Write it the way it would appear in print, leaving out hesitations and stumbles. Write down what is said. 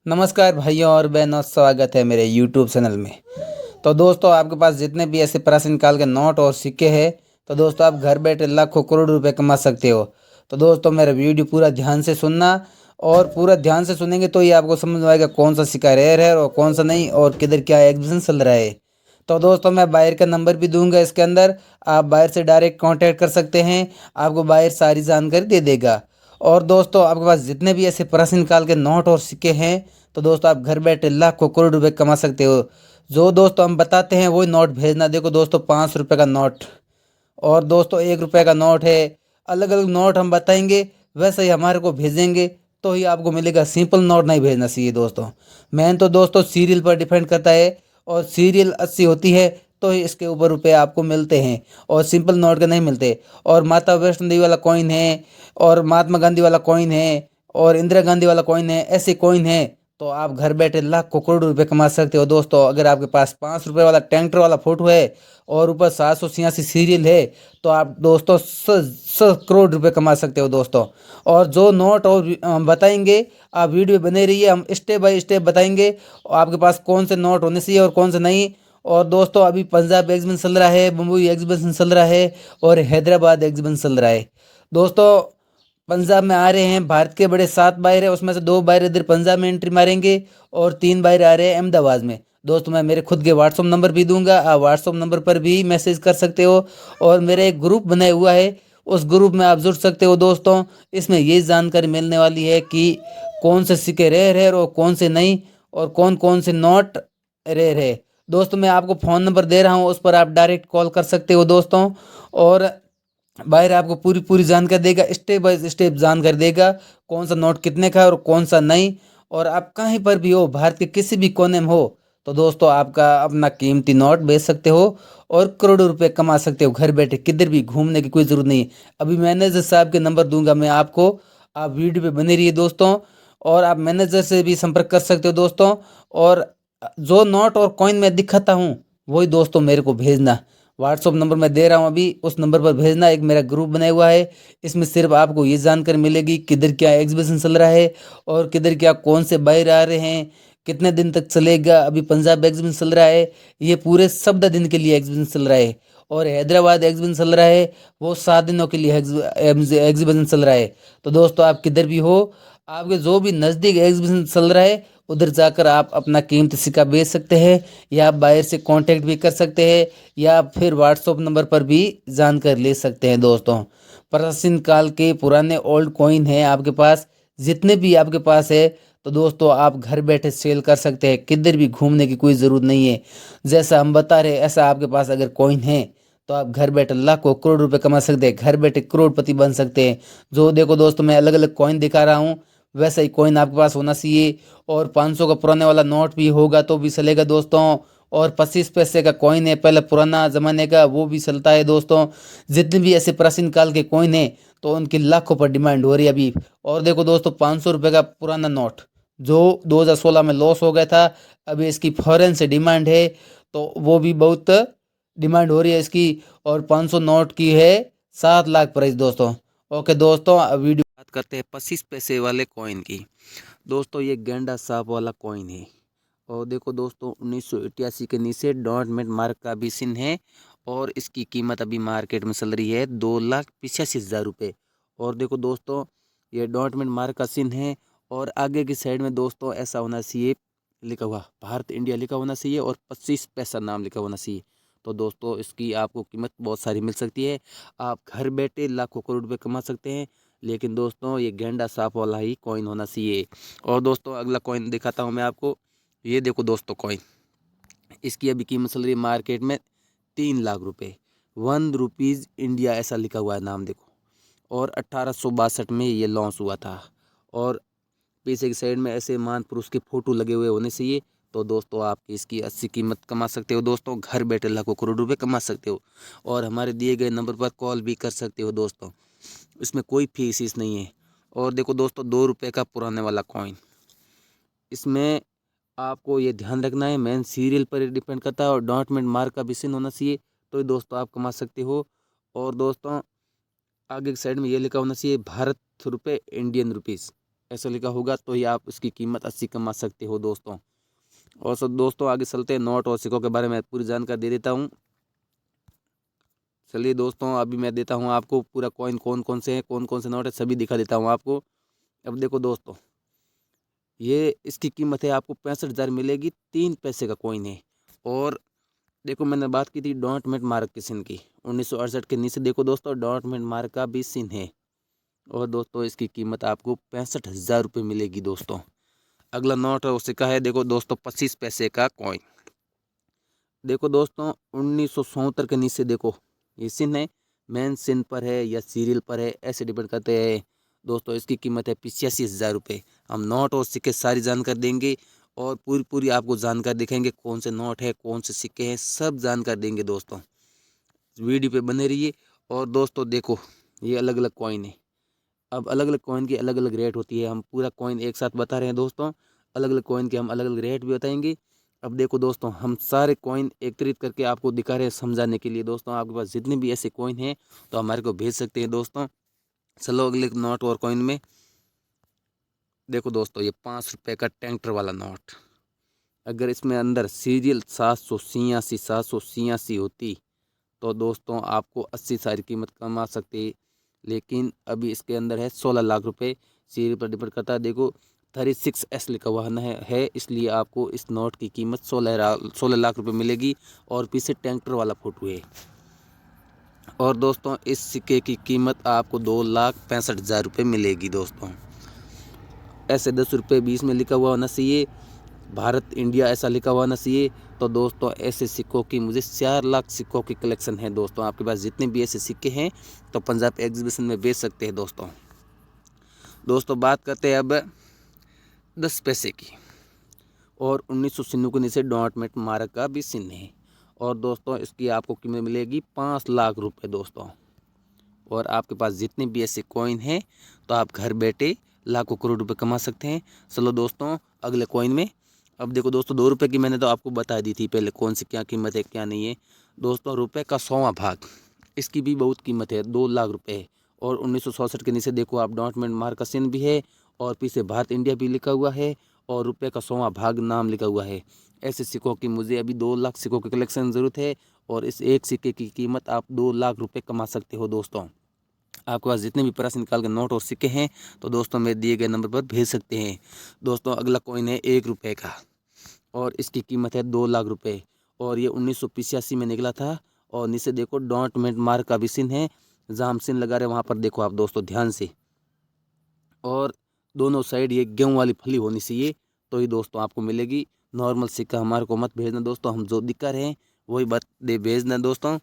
नमस्कार भाइयों और बहनों, स्वागत है मेरे YouTube चैनल में। तो दोस्तों, आपके पास जितने भी ऐसे प्राचीन काल के नोट और सिक्के हैं, तो दोस्तों आप घर बैठे लाखों करोड़ रुपए कमा सकते हो। तो दोस्तों, मेरा वीडियो पूरा ध्यान से सुनना, और पूरा ध्यान से सुनेंगे तो ये आपको समझ में आएगा कौन सा सिक्का रेयर है और कौन सा नहीं, और किधर क्या एग्जीबिशन चल रहा है। तो दोस्तों, मैं बायर का नंबर भी दूंगा इसके अंदर, आप बायर से डायरेक्ट कांटेक्ट कर सकते हैं, आपको बायर सारी जानकारी दे देगा। और दोस्तों, आपके पास जितने भी ऐसे प्राचीन काल के नोट और सिक्के हैं, तो दोस्तों आप घर बैठे लाखों करोड़ रुपए कमा सकते हो। जो दोस्तों हम बताते हैं वही नोट भेजना। देखो दोस्तों, 5 रुपये का नोट और दोस्तों 1 रुपये का नोट है। अलग अलग नोट हम बताएंगे, वैसे ही हमारे को भेजेंगे तो ही आपको मिलेगा। सिंपल नोट नहीं भेजना चाहिए दोस्तों। मेन तो दोस्तों सीरियल पर डिपेंड करता है, और सीरियल 80 होती है तो ही इसके ऊपर रुपए आपको मिलते हैं, और सिंपल नोट के नहीं मिलते। और माता वैष्णो देवी वाला कॉइन है, और महात्मा गांधी वाला कॉइन है, और इंदिरा गांधी वाला कॉइन है, ऐसे कॉइन है। तो आप घर बैठे लाखों करोड़ रुपए कमा सकते हो दोस्तों। अगर आपके पास 5 रुपये वाला टैंकर वाला फोटो है और ऊपर 786 सीरियल है, तो आप दोस्तों 100 करोड़ रुपए कमा सकते हो दोस्तों। और जो नोट और बताएंगे, आप वीडियो बने रहिए, हम स्टेप बाय स्टेप बताएंगे आपके पास कौन से नोट होने चाहिए और कौन से नहीं। और दोस्तों, अभी पंजाब एग्जीबिशन चल रहा है, मुंबई एग्जीबिशन चल रहा है, और हैदराबाद एग्जीबिशन चल रहा है दोस्तों। पंजाब में आ रहे हैं भारत के बड़े 7 बायर है, उसमें से 2 बायर इधर पंजाब में एंट्री मारेंगे, और 3 बायर आ रहे हैं अहमदाबाद में। दोस्तों, मैं मेरे खुद के व्हाट्सअप नंबर भी दूंगा, आप व्हाट्सअप नंबर पर भी मैसेज कर सकते हो। और मेरा एक ग्रुप बनाया हुआ है, उस ग्रुप में आप जुड़ सकते हो दोस्तों। इसमें ये जानकारी मिलने वाली है कि कौन से सिक्के रेयर है और कौन से नहीं, और कौन कौन से नोट रेयर है। दोस्तों, मैं आपको फ़ोन नंबर दे रहा हूँ, उस पर आप डायरेक्ट कॉल कर सकते हो दोस्तों। और बाहर आपको पूरी पूरी जानकारी देगा, स्टेप बाय स्टेप जानकारी देगा कौन सा नोट कितने का है और कौन सा नहीं। और आप कहीं पर भी हो, भारत के किसी भी कोने में हो, तो दोस्तों आपका अपना कीमती नोट बेच सकते हो और करोड़ों रुपए कमा सकते हो घर बैठे। किधर भी घूमने की कोई ज़रूरत नहीं है। अभी मैनेजर साहब के नंबर दूंगा मैं आपको, आप वीडियो पे बने रहिए दोस्तों। और आप मैनेजर से भी संपर्क कर सकते हो दोस्तों। और जो नोट और कॉइन मैं दिखाता हूँ वही दोस्तों मेरे को भेजना। व्हाट्सअप नंबर मैं दे रहा हूँ अभी, उस नंबर पर भेजना। एक मेरा ग्रुप बनाया हुआ है, इसमें सिर्फ आपको ये जानकारी मिलेगी किधर क्या एग्जीबिशन चल रहा है, और किधर क्या कौन से बाहर आ रहे हैं, कितने दिन तक चलेगा। अभी पंजाब एग्जीबिशन चल रहा है, ये पूरे 14 दिन के लिए एग्जीबिशन चल रहा है। और हैदराबाद एग्जीबिशन चल रहा है, वो 7 दिनों के लिए एग्जीबिशन चल रहा है। तो दोस्तों, आप किधर भी हो, आपके जो भी नज़दीक एग्जीबिशन चल रहा है, उधर जाकर आप अपना कीमती सिक्का बेच सकते हैं, या आप बाहर से कांटेक्ट भी कर सकते हैं, या फिर व्हाट्सअप नंबर पर भी जानकारी ले सकते हैं दोस्तों। प्राचीन काल के पुराने ओल्ड कॉइन हैं आपके पास, जितने भी आपके पास है, तो दोस्तों आप घर बैठे सेल कर सकते हैं। किधर भी घूमने की कोई ज़रूरत नहीं है। जैसा हम बता रहे हैं, ऐसा आपके पास अगर कॉइन है, तो आप घर बैठे लाखों करोड़ रुपए कमा सकते हैं, घर बैठे करोड़पति बन सकते हैं। जो देखो दोस्तों, मैं अलग अलग कॉइन दिखा रहा हूँ, वैसा ही कॉइन आपके पास होना चाहिए। और 500 का पुराने वाला नोट भी होगा तो भी चलेगा दोस्तों। और 25 पैसे का कॉइन है पहले पुराना ज़माने का, वो भी चलता है दोस्तों। जितने भी ऐसे प्राचीन काल के कॉइन हैं, तो उनकी लाखों पर डिमांड हो रही है अभी। और देखो दोस्तों, 500 रुपये का पुराना नोट जो 2016 में लॉस हो गया था, अभी इसकी फॉरेन से डिमांड है, तो वो भी बहुत डिमांड हो रही है इसकी। और 500 नोट की है 7 लाख प्राइस दोस्तों। ओके दोस्तों, अब वीडियो बात करते हैं 25 पैसे वाले कॉइन की। दोस्तों, ये गेंडा सांप वाला कॉइन है। और देखो दोस्तों, 1988 के नीचे डॉटमेंट मार्क का भी चिन्ह है, और इसकी कीमत अभी मार्केट में चल रही है 2,85,000 रुपये। और देखो दोस्तों, ये डॉटमेंट मार्क का चिन्ह है, और आगे की साइड में दोस्तों ऐसा होना चाहिए लिखा हुआ, भारत इंडिया लिखा होना चाहिए, और 25 पैसा नाम लिखा होना चाहिए। तो दोस्तों, इसकी आपको कीमत बहुत सारी मिल सकती है, आप घर बैठे लाखों करोड़ रुपये कमा सकते हैं। लेकिन दोस्तों, ये गेंडा सांप वाला ही कॉइन होना चाहिए। और दोस्तों, अगला कॉइन दिखाता हूँ मैं आपको। ये देखो दोस्तों, कॉइन इसकी अभी कीमत चल रही है मार्केट में 3 लाख रुपए। 1 रुपीज़ इंडिया ऐसा लिखा हुआ है नाम, देखो। और 1862 में ये लॉन्च हुआ था। और पीछे की साइड में ऐसे महान पुरुष के फोटो लगे हुए होने चाहिए। तो दोस्तों, आप इसकी अच्छी कीमत कमा सकते हो दोस्तों, घर बैठे लाखों करोड़ रुपए कमा सकते हो। और हमारे दिए गए नंबर पर कॉल भी कर सकते हो दोस्तों, इसमें कोई फीस नहीं है। और देखो दोस्तों, 2 रुपये का पुराने वाला कॉइन, इसमें आपको ये ध्यान रखना है, मेन सीरियल पर डिपेंड करता है, और डॉटमेंट मार्क का भी चिन्ह होना चाहिए, तो ये दोस्तों आप कमा सकते हो। और दोस्तों, आगे की साइड में ये लिखा होना चाहिए भारत रुपये, इंडियन रुपीज़, ऐसा लिखा होगा तो ही आप इसकी कीमत 80 कमा सकते हो दोस्तों। और सब दोस्तों आगे चलते हैं, नोट और सिक्कों के बारे में पूरी जानकारी दे देता हूँ। चलिए दोस्तों, अभी मैं देता हूँ आपको पूरा कॉइन कौन कौन से हैं, कौन कौन से नोट है, सभी दिखा देता हूँ आपको। अब देखो दोस्तों, ये इसकी कीमत है आपको 65,000 मिलेगी, 3 पैसे का कॉइन है। और देखो मैंने बात की थी डॉटमेंट मार्क के सिन की, 1968 के नीचे देखो दोस्तों डॉटमेंट मार्क का भी सिन है। और दोस्तों इसकी कीमत आपको 65,000 रुपये मिलेगी दोस्तों। अगला नोट और सिक्का है देखो दोस्तों 25 पैसे का कॉइन। देखो दोस्तों 1970 के नीचे देखो ये सिन है, मेन सिन पर है या सीरियल पर है ऐसे डिपेंड करते हैं दोस्तों। इसकी कीमत है 85,000 रुपये। हम नोट और सिक्के सारी जानकारी देंगे और पूरी आपको जानकारी दिखाएंगे, कौन से नोट है कौन से सिक्के हैं सब जानकारी देंगे दोस्तों। वीडियो पे बने रहिए। और दोस्तों देखो ये अलग अलग कॉइन है। अब अलग अलग कॉइन की अलग अलग रेट होती है, हम पूरा कॉइन एक साथ बता रहे हैं दोस्तों। अलग अलग कॉइन के हम अलग अलग रेट भी बताएंगे। अब देखो दोस्तों हम सारे कॉइन एकत्रित करके आपको दिखा रहे हैं समझाने के लिए दोस्तों। आपके पास जितने भी ऐसे कॉइन हैं तो हमारे को भेज सकते हैं दोस्तों। चलो अगले नोट और कॉइन में देखो दोस्तों, ये 5 रुपये का टैंकर वाला नोट। अगर इसमें अंदर सीरियल 786 होती तो दोस्तों आपको 80,000 कीमत कमा सकते। लेकिन अभी इसके अंदर है 16 लाख रुपए, सीरियल पर डिपेंड करता है। देखो 36S लिखा हुआ है, इसलिए आपको इस नोट की कीमत 16 लाख रुपए मिलेगी। और पीछे टैंकर वाला फोटो है। और दोस्तों इस सिक्के की कीमत आपको 2,65,000 रुपये मिलेगी दोस्तों। ऐसे 10 रुपये 20 में लिखा हुआ होना चाहिए, भारत इंडिया ऐसा लिखा हुआ ना चाहिए। तो दोस्तों ऐसे सिक्कों की मुझे 4 लाख सिक्कों की कलेक्शन है दोस्तों। आपके पास जितने भी ऐसे सिक्के हैं तो पंजाब एग्जीबिशन में बेच सकते हैं दोस्तों। दोस्तों बात करते हैं अब 10 पैसे की। और 1996 के नीचे डॉटमेंट मार्क का भी चिन्ह है। और दोस्तों इसकी आपको कीमत मिलेगी 5 लाख रुपए दोस्तों। और आपके पास जितने भी ऐसे कॉइन हैं तो आप घर बैठे लाखों करोड़ रुपए कमा सकते हैं। चलो दोस्तों अगले कॉइन में। अब देखो दोस्तों 2 रुपये की मैंने तो आपको बता दी थी पहले कौन सी क्या कीमत है क्या नहीं है। दोस्तों रुपये का 100वां भाग, इसकी भी बहुत कीमत है, 2 लाख रुपए। और 1967 के नीचे देखो आप डॉटमेंट मार्क का चिन्ह भी है और पीछे भारत इंडिया भी लिखा हुआ है और रुपये का 100वां भाग नाम लिखा हुआ है। ऐसे सिक्कों की मुझे अभी 2 लाख सिक्कों की कलेक्शन ज़रूरत है। और इस एक सिक्के की कीमत आप 2 लाख रुपये कमा सकते हो दोस्तों। आपके पास जितने भी प्राचीन निकाल के नोट और सिक्के हैं तो दोस्तों मेरे दिए गए नंबर पर भेज सकते हैं दोस्तों। अगला कॉइन है 1 रुपये का और इसकी कीमत है 2 लाख रुपए। और ये 1985 में निकला था। और नीचे देखो डॉटमेंट मार्क का भी चिन्ह है, जहाँ हम चिन्ह लगा रहे हैं वहाँ पर देखो आप दोस्तों ध्यान से। और दोनों साइड ये गेहूँ वाली फली होनी चाहिए तो ही दोस्तों आपको मिलेगी। नॉर्मल सिक्का हमारे को मत भेजना दोस्तों, हम जो दिखा रहे हैं वही बात दे भेजना दोस्तों।